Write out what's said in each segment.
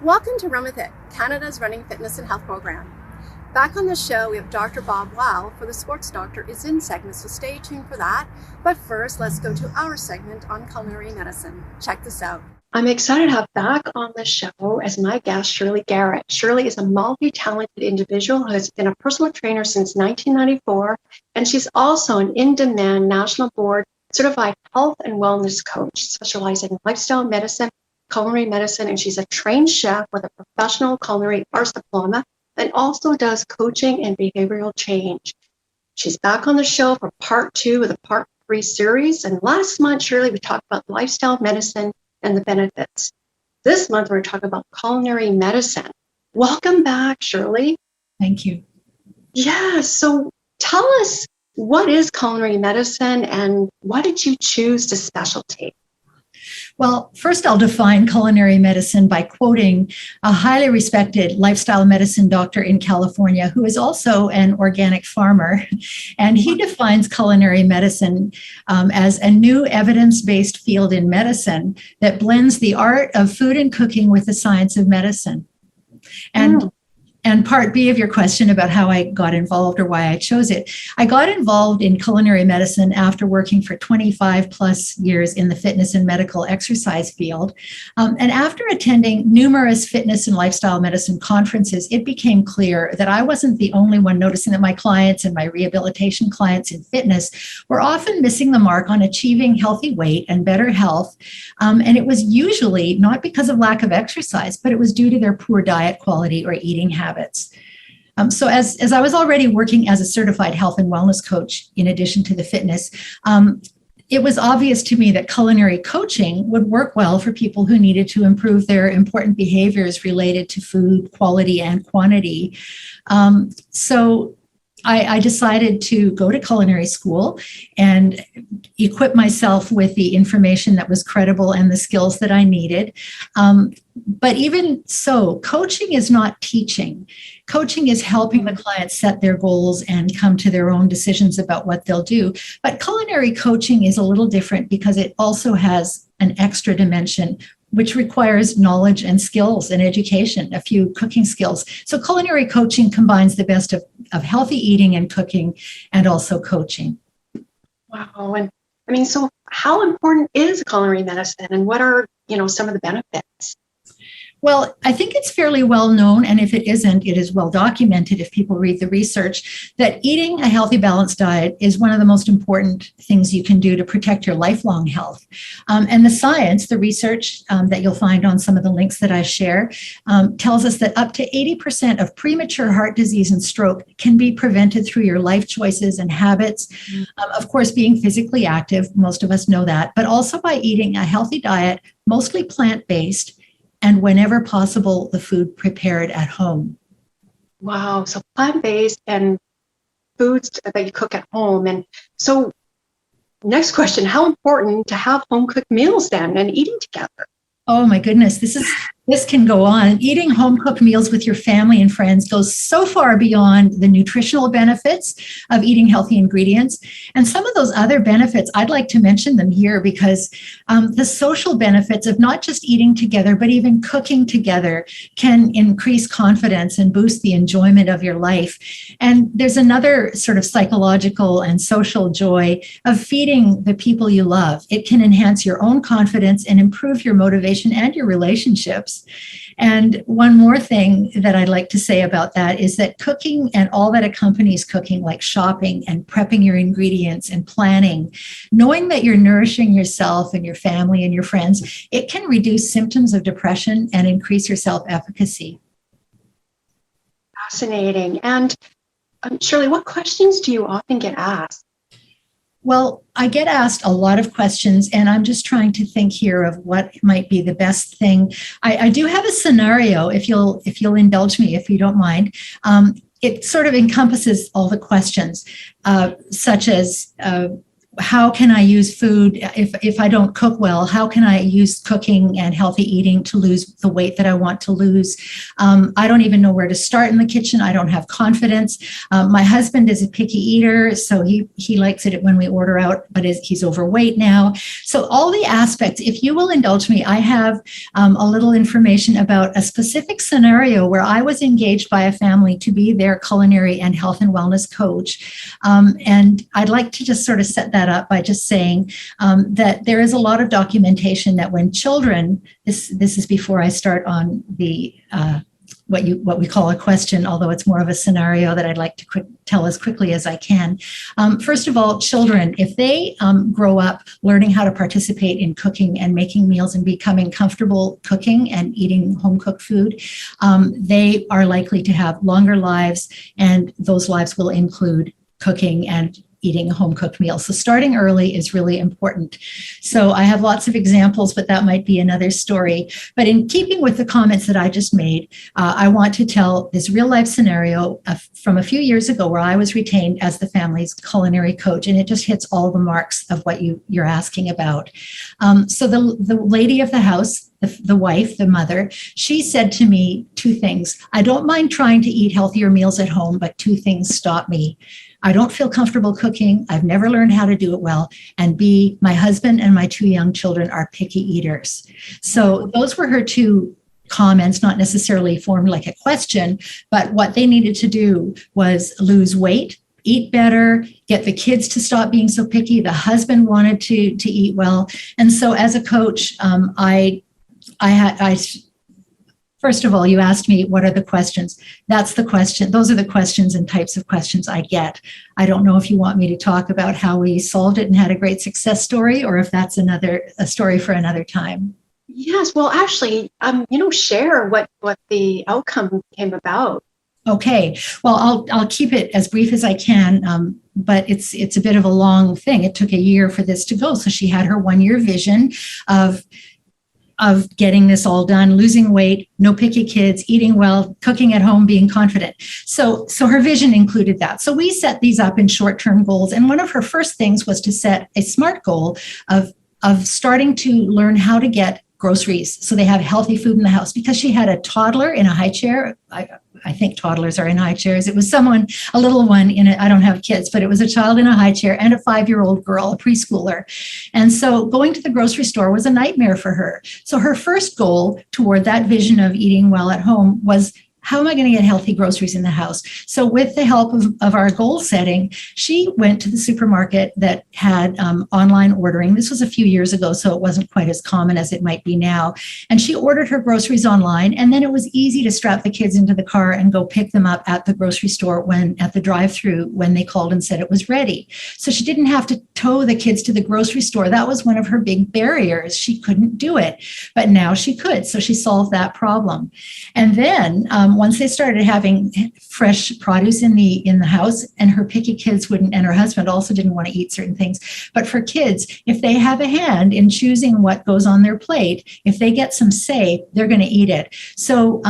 Welcome to Run With It, Canada's running fitness and health program. Back on the show, we have Dr. Bob Wow for the Sports Doctor is in segment, so stay tuned for that. But first, let's go to our segment on culinary medicine. Check this out. I'm excited to have back on the show as my guest, Shirley Garrett. Shirley is a multi-talented individual who has been a personal trainer since 1994, and she's also an in-demand national board certified health and wellness coach, specializing in lifestyle medicine, culinary medicine, and she's a trained chef with a professional culinary arts diploma and also does coaching and behavioral change. She's back on the show for part 2 of the part 3 series. And last month, Shirley, we talked about lifestyle medicine and the benefits. This month, we're talking about culinary medicine. Welcome back, Shirley. Thank you. Yeah, so tell us, what is culinary medicine and why did you choose this specialty? Well, first I'll define culinary medicine by quoting a highly respected lifestyle medicine doctor in California who is also an organic farmer. And he defines culinary medicine as a new evidence-based field in medicine that blends the art of food and cooking with the science of medicine. And part B of your question about how I got involved or why I chose it, I got involved in culinary medicine after working for 25 plus years in the fitness and medical exercise field. And after attending numerous fitness and lifestyle medicine conferences, it became clear that I wasn't the only one noticing that my clients and my rehabilitation clients in fitness were often missing the mark on achieving healthy weight and better health. And it was usually not because of lack of exercise, but it was due to their poor diet quality or eating habits. So as I was already working as a certified health and wellness coach, in addition to the fitness, it was obvious to me that culinary coaching would work well for people who needed to improve their important behaviors related to food quality and quantity. So I decided to go to culinary school and equip myself with the information that was credible and the skills that I needed. But even so, coaching is not teaching. Coaching is helping the client set their goals and come to their own decisions about what they'll do. But culinary coaching is a little different because it also has an extra dimension, which requires knowledge and skills and education, a few cooking skills. So culinary coaching combines the best of healthy eating and cooking and also coaching. Wow. And I mean, so how important is culinary medicine and what are, some of the benefits? Well, I think it's fairly well known, and if it isn't, it is well documented if people read the research, that eating a healthy, balanced diet is one of the most important things you can do to protect your lifelong health. And the science, the research that you'll find on some of the links that I share, tells us that up to 80% of premature heart disease and stroke can be prevented through your life choices and habits. Of course, being physically active, most of us know that, but also by eating a healthy diet, mostly plant-based, and whenever possible, the food prepared at home. Wow. So plant-based and foods that you cook at home. And so next question, how important to have home-cooked meals then and eating together? Oh my goodness, this can go on. Eating home-cooked meals with your family and friends goes so far beyond the nutritional benefits of eating healthy ingredients. And some of those other benefits, I'd like to mention them here because the social benefits of not just eating together, but even cooking together can increase confidence and boost the enjoyment of your life. And there's another sort of psychological and social joy of feeding the people you love. It can enhance your own confidence and improve your motivation and your relationships. And one more thing that I'd like to say about that is that cooking and all that accompanies cooking, like shopping and prepping your ingredients and planning, knowing that you're nourishing yourself and your family and your friends, it can reduce symptoms of depression and increase your self-efficacy. Fascinating. And Shirley, what questions do you often get asked? Well, I get asked a lot of questions, and I'm just trying to think here of what might be the best thing. I do have a scenario, if you'll indulge me, if you don't mind. It sort of encompasses all the questions, such as how can I use food if I don't cook well? How can I use cooking and healthy eating to lose the weight that I want to lose? I don't even know where to start in the kitchen. I don't have confidence. My husband is a picky eater, so he likes it when we order out, but he's overweight now. So all the aspects, if you will indulge me, I have a little information about a specific scenario where I was engaged by a family to be their culinary and health and wellness coach. And I'd like to just sort of set that up by just saying that there is a lot of documentation that when children, this is before I start on the what we call a question, although it's more of a scenario that I'd like to tell as quickly as I can. First of all, children, if they grow up learning how to participate in cooking and making meals and becoming comfortable cooking and eating home-cooked food, they are likely to have longer lives, and those lives will include cooking and eating a home-cooked meal. So starting early is really important. So I have lots of examples, but that might be another story. But in keeping with the comments that I just made, I want to tell this real-life scenario from a few years ago where I was retained as the family's culinary coach, and it just hits all the marks of what you're asking about. So the lady of the house, the wife, the mother, she said to me two things. I don't mind trying to eat healthier meals at home, but two things stop me. I don't feel comfortable cooking. I've never learned how to do it well. And B, my husband and my two young children are picky eaters. So those were her two comments, not necessarily formed like a question, but what they needed to do was lose weight, eat better, get the kids to stop being so picky. The husband wanted to eat well. And so as a coach, first of all, you asked me, what are the questions? That's the question. Those are the questions and types of questions I get. I don't know if you want me to talk about how we solved it and had a great success story, or if that's a story for another time. Yes, well, actually, share what the outcome came about. Okay, well, I'll keep it as brief as I can, but it's a bit of a long thing. It took a year for this to go. So she had her 1-year vision of getting this all done, losing weight, no picky kids, eating well, cooking at home, being confident. So her vision included that. So we set these up in short-term goals. And one of her first things was to set a SMART goal of starting to learn how to get groceries so they have healthy food in the house, because she had a toddler in a high chair. I think toddlers are in high chairs. It was a little one I don't have kids, but it was a child in a high chair and a 5-year-old girl, a preschooler. And so going to the grocery store was a nightmare for her. So her first goal toward that vision of eating well at home was, how am I going to get healthy groceries in the house? So with the help of our goal setting, she went to the supermarket that had online ordering. This was a few years ago, so it wasn't quite as common as it might be now. And she ordered her groceries online, and then it was easy to strap the kids into the car and go pick them up at the grocery store at the drive-through when they called and said it was ready. So she didn't have to tow the kids to the grocery store. That was one of her big barriers. She couldn't do it, but now she could. So she solved that problem. And then once they started having fresh produce in the house, and her picky kids wouldn't, and her husband also didn't want to eat certain things. But for kids, if they have a hand in choosing what goes on their plate, if they get some say, they're going to eat it. So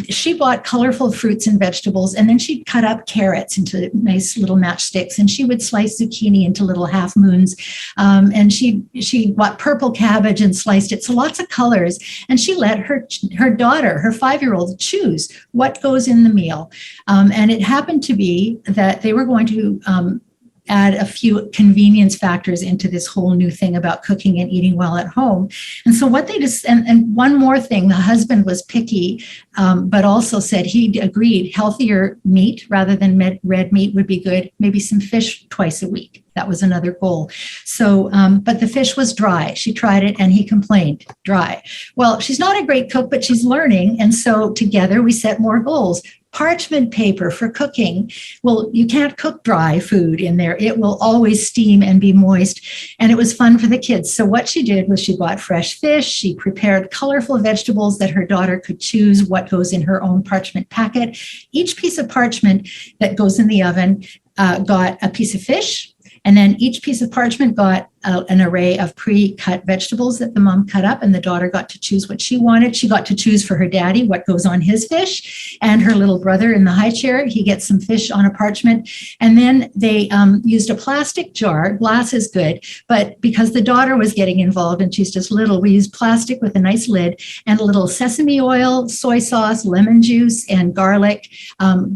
she bought colorful fruits and vegetables, and then she'd cut up carrots into nice little matchsticks, and she would slice zucchini into little half moons. And she bought purple cabbage and sliced it. So lots of colors. And she let her daughter, her 5-year-old, choose what goes in the meal. And it happened to be that they were going to add a few convenience factors into this whole new thing about cooking and eating well at home. And so what they just, and one more thing, the husband was picky, but also said he agreed healthier meat rather than red meat would be good, maybe some fish twice a week. That was another goal. So, but the fish was dry. She tried it and he complained, dry. Well, she's not a great cook, but she's learning. And so together we set more goals. Parchment paper for cooking. Well, you can't cook dry food in there. It will always steam and be moist. And it was fun for the kids. So what she did was she bought fresh fish. She prepared colorful vegetables that her daughter could choose what goes in her own parchment packet. Each piece of parchment that goes in the oven got a piece of fish. And then each piece of parchment got an array of pre-cut vegetables that the mom cut up, and the daughter got to choose what she wanted. She got to choose for her daddy what goes on his fish, and her little brother in the high chair, he gets some fish on a parchment. And then they used a plastic jar. Glass is good, but because the daughter was getting involved and she's just little, we used plastic with a nice lid, and a little sesame oil, soy sauce, lemon juice, and garlic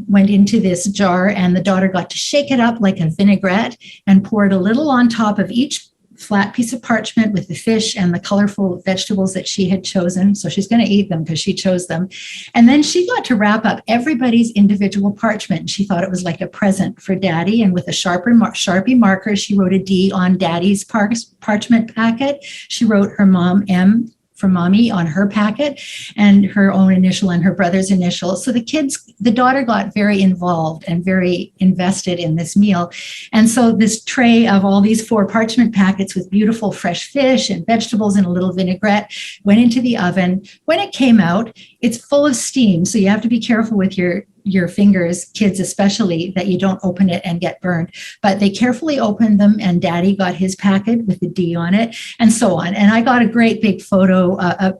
went into this jar, and the daughter got to shake it up like a vinaigrette and poured a little on top of each flat piece of parchment with the fish and the colorful vegetables that she had chosen. So she's going to eat them because she chose them. And then she got to wrap up everybody's individual parchment. She thought it was like a present for daddy. And with a Sharpie marker, she wrote a D on daddy's parchment packet. She wrote her mom, M, for mommy on her packet, and her own initial and her brother's initial. So the daughter got very involved and very invested in this meal. And so this tray of all these 4 parchment packets with beautiful fresh fish and vegetables and a little vinaigrette went into the oven. When it came out, it's full of steam. So you have to be careful with your fingers, kids especially, that you don't open it and get burned. But they carefully opened them, and daddy got his packet with the D on it, and so on. And I got a great big photo, a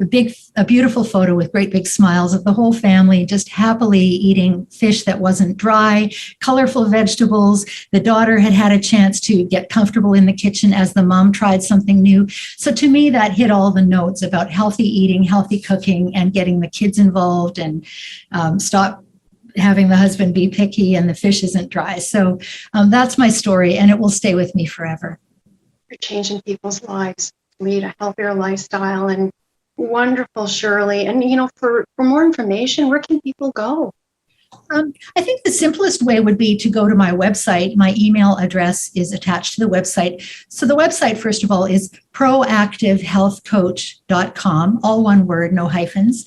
beautiful photo with great big smiles of the whole family just happily eating fish that wasn't dry, colorful vegetables. The daughter had had a chance to get comfortable in the kitchen as the mom tried something new. So to me, that hit all the notes about healthy eating, healthy cooking, and getting the kids involved, and stop having the husband be picky and the fish isn't dry. So that's my story, and it will stay with me forever. You're changing people's lives, lead a healthier lifestyle, and wonderful, Shirley. And, for more information, where can people go? I think the simplest way would be to go to my website. My email address is attached to the website. So the website, first of all, is proactivehealthcoach.com, all one word, no hyphens.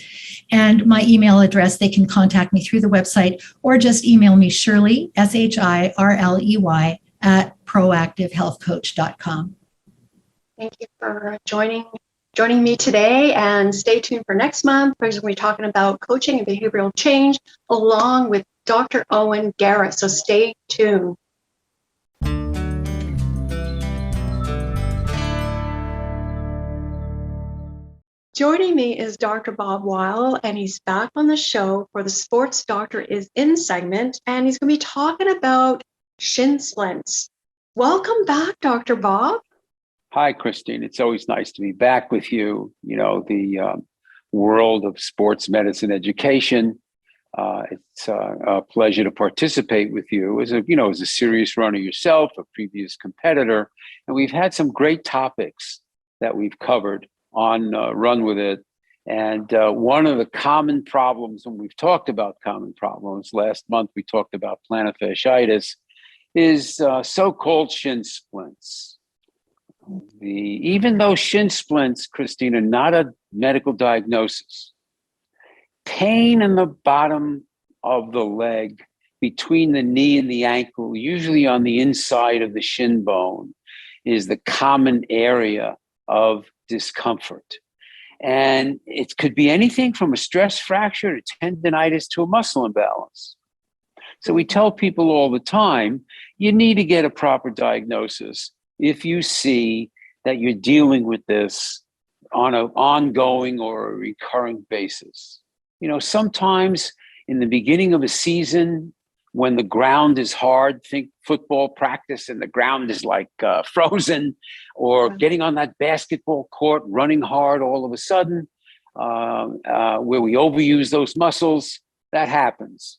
And my email address, they can contact me through the website, or just email me, Shirley, SHIRLEY, at proactivehealthcoach.com. Thank you for joining me today, and stay tuned for next month, because we're going to be talking about coaching and behavioral change along with Dr. Owen Garrett. So stay tuned. Joining me is Dr. Bob Weil, and he's back on the show for the Sports Doctor is In segment, and he's going to be talking about shin splints. Welcome back, Dr. Bob. Hi, Christine. It's always nice to be back with you. The world of sports medicine education. It's a pleasure to participate with you as a serious runner yourself, a previous competitor, and we've had some great topics that we've covered on Run With It. And one of the common problems, when we've talked about common problems, last month we talked about plantar fasciitis, is so-called shin splints. Even though shin splints, Christine, are not a medical diagnosis, pain in the bottom of the leg between the knee and the ankle, usually on the inside of the shin bone, is the common area of discomfort. And it could be anything from a stress fracture to tendinitis to a muscle imbalance. So we tell people all the time, you need to get a proper diagnosis if you see that you're dealing with this on an ongoing or a recurring basis. Sometimes in the beginning of a season, when the ground is hard, think football practice and the ground is like frozen, or getting on that basketball court, running hard all of a sudden, where we overuse those muscles, that happens.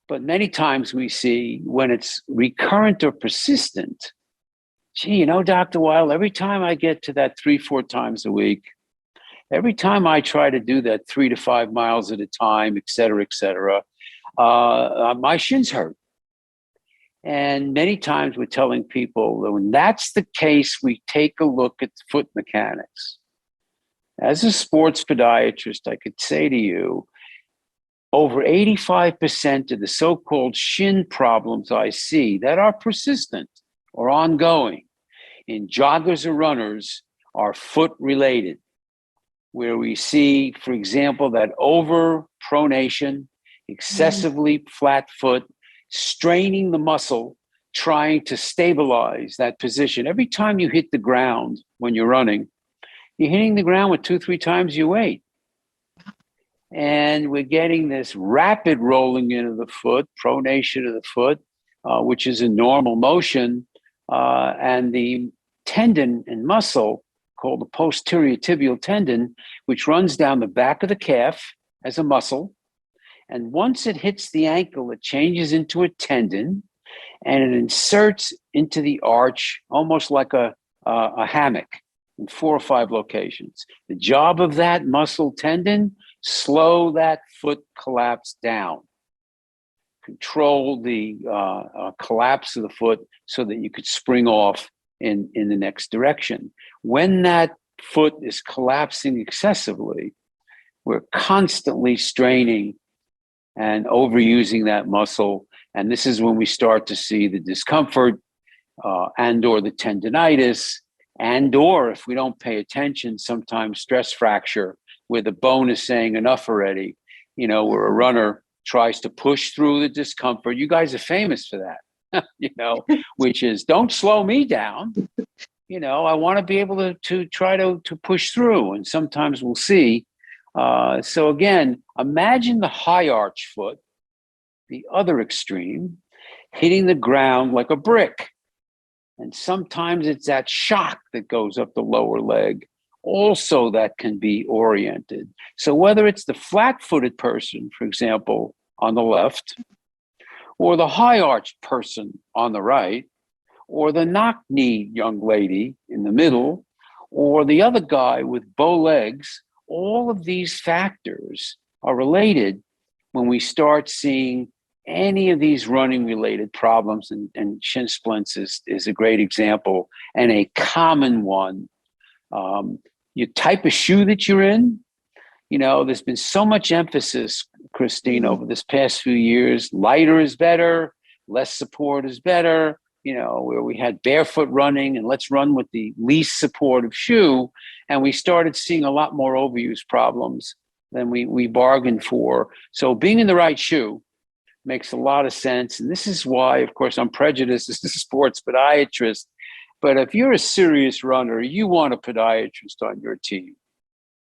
But many times we see when it's recurrent or persistent, Dr. Weil, every time I get to that 3-4 times a week, every time I try to do that 3 to 5 miles at a time, et cetera, my shins hurt. And many times we're telling people that when that's the case, we take a look at foot mechanics. As a sports podiatrist, I could say to you, over 85% of the so-called shin problems I see that are persistent or ongoing in joggers or runners are foot related, where we see, for example, that overpronation, excessively flat foot, straining the muscle trying to stabilize that position. Every time you hit the ground when you're running, you're hitting the ground with 2-3 times your weight. And we're getting this rapid rolling in of the foot, pronation of the foot, which is a normal motion. And the tendon and muscle called the posterior tibial tendon, which runs down the back of the calf as a muscle. And once it hits the ankle, it changes into a tendon and it inserts into the arch almost like a hammock in 4 or 5 locations. The job of that muscle tendon, slow that foot collapse down. Control the collapse of the foot so that you could spring off in the next direction. When that foot is collapsing excessively, we're constantly straining and overusing that muscle. And this is when we start to see the discomfort and or the tendinitis, and or if we don't pay attention, sometimes stress fracture, where the bone is saying enough already, where a runner tries to push through the discomfort. You guys are famous for that, which is don't slow me down. I want to be able to try to push through. And sometimes we'll see. So again, imagine the high arch foot, the other extreme, hitting the ground like a brick. And sometimes it's that shock that goes up the lower leg. Also, that can be oriented. So whether it's the flat-footed person, for example, on the left, or the high-arched person on the right, or the knock-kneed young lady in the middle, or the other guy with bow legs, all of these factors are related when we start seeing any of these running-related problems, and shin splints is a great example and a common one. Your type of shoe that you're in, there's been so much emphasis, Christine, over this past few years. Lighter is better, less support is better, where we had barefoot running and let's run with the least supportive shoe. And we started seeing a lot more overuse problems than we bargained for. So being in the right shoe makes a lot of sense. And this is why, of course, I'm prejudiced as a sports podiatrist. But if you're a serious runner, you want a podiatrist on your team.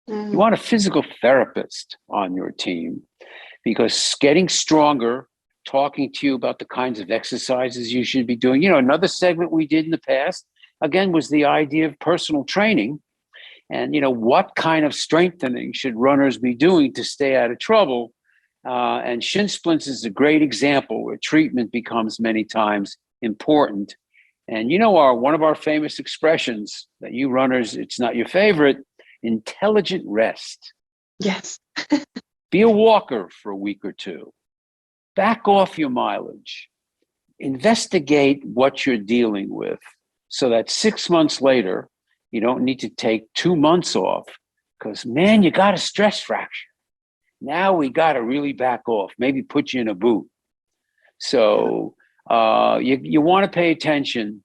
You want a physical therapist on your team, because getting stronger, talking to you about the kinds of exercises you should be doing. Another segment we did in the past, again, was the idea of personal training. And, what kind of strengthening should runners be doing to stay out of trouble? And shin splints is a great example where treatment becomes many times important. And one of our famous expressions that you runners, it's not your favorite, intelligent rest. Yes. Be a walker for a week or two. Back off your mileage. Investigate what you're dealing with so that 6 months later, you don't need to take 2 months off because, man, you got a stress fracture. Now we got to really back off, maybe put you in a boot. So you want to pay attention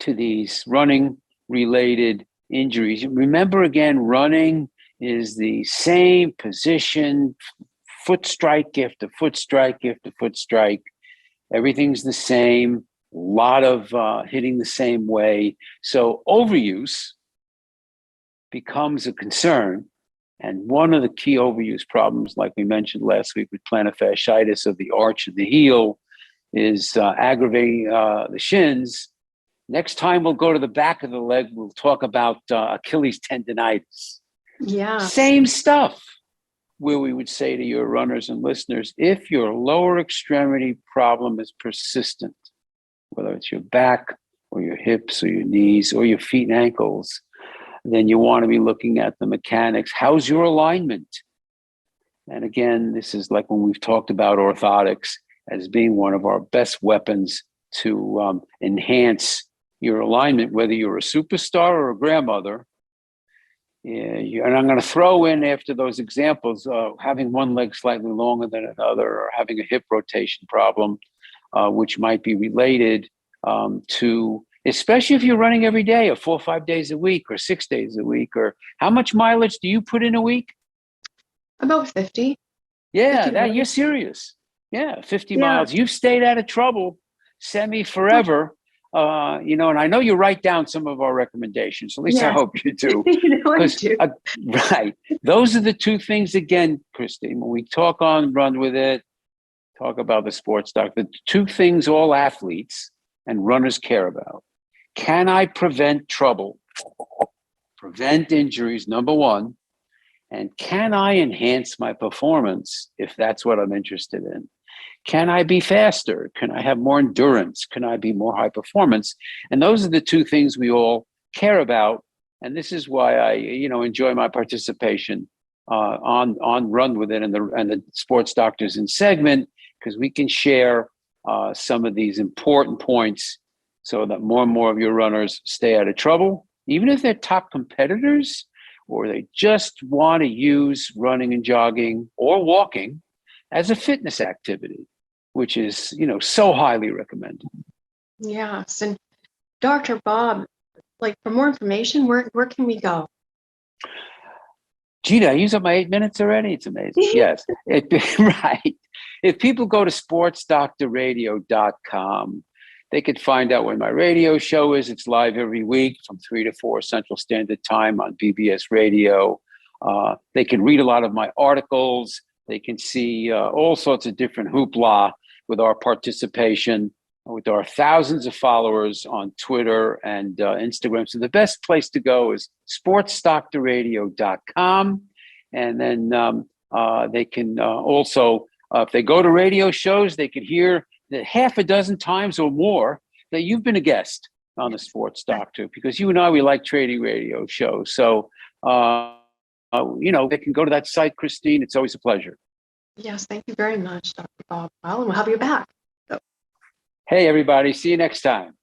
to these running-related injuries. Remember, again, running is the same position, foot strike after foot strike after foot strike. Everything's the same, a lot of hitting the same way. So overuse becomes a concern. And one of the key overuse problems, like we mentioned last week with plantar fasciitis of the arch of the heel, is aggravating the shins. Next time we'll go to the back of the leg, we'll talk about Achilles tendinitis. Yeah. Same stuff, where we would say to your runners and listeners, if your lower extremity problem is persistent, whether it's your back or your hips or your knees or your feet and ankles, then you want to be looking at the mechanics. How's your alignment? And again, this is like when we've talked about orthotics as being one of our best weapons to enhance your alignment, whether you're a superstar or a grandmother. And I'm going to throw in, after those examples, having one leg slightly longer than another, or having a hip rotation problem, which might be related to, especially if you're running every day or 4 or 5 days a week or 6 days a week. Or how much mileage do you put in a week? About 50. Yeah, 50 you're serious. Yeah, 50 miles. You've stayed out of trouble semi forever. And I know you write down some of our recommendations. At least I Yes. hope you do. I do. Right. Those are the two things, again, Christine, when we talk on Run With It, talk about the sports doctor, the two things all athletes and runners care about. Can I prevent trouble? Prevent injuries, number one. And can I enhance my performance if that's what I'm interested in? Can I be faster? Can I have more endurance? Can I be more high performance? And those are the two things we all care about. And this is why I, enjoy my participation on Run With It and the Sports Doctors in segment, because we can share some of these important points so that more and more of your runners stay out of trouble, even if they're top competitors or they just want to use running and jogging or walking as a fitness activity, which is, so highly recommended. Yes. And Dr. Bob, for more information, where can we go? Gee, did I use up my 8 minutes already? It's amazing. Yes. Right. If people go to sportsdoctorradio.com, they could find out when my radio show is. It's live every week from 3 to 4 Central Standard Time on BBS Radio. They can read a lot of my articles. They can see all sorts of different hoopla with our participation, with our thousands of followers on Twitter and Instagram. So the best place to go is sportsdoctorradio.com. And then they can also, if they go to radio shows, they could hear that half a dozen times or more that you've been a guest on the Sports Doctor, because you and I, we like trading radio shows. So, they can go to that site, Christine. It's always a pleasure. Yes, thank you very much, Dr. Bob. Well, and we'll have you back. So. Hey, everybody. See you next time.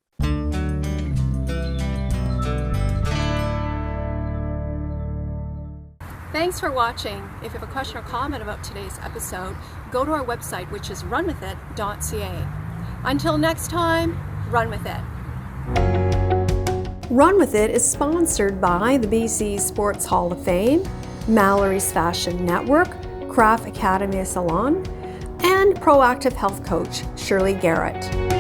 Thanks for watching. If you have a question or comment about today's episode, go to our website, which is runwithit.ca. Until next time, run with it. Run With It is sponsored by the BC Sports Hall of Fame, Mallory's Fashion Network, Craft Academy Salon, and proactive health coach Shirley Garrett.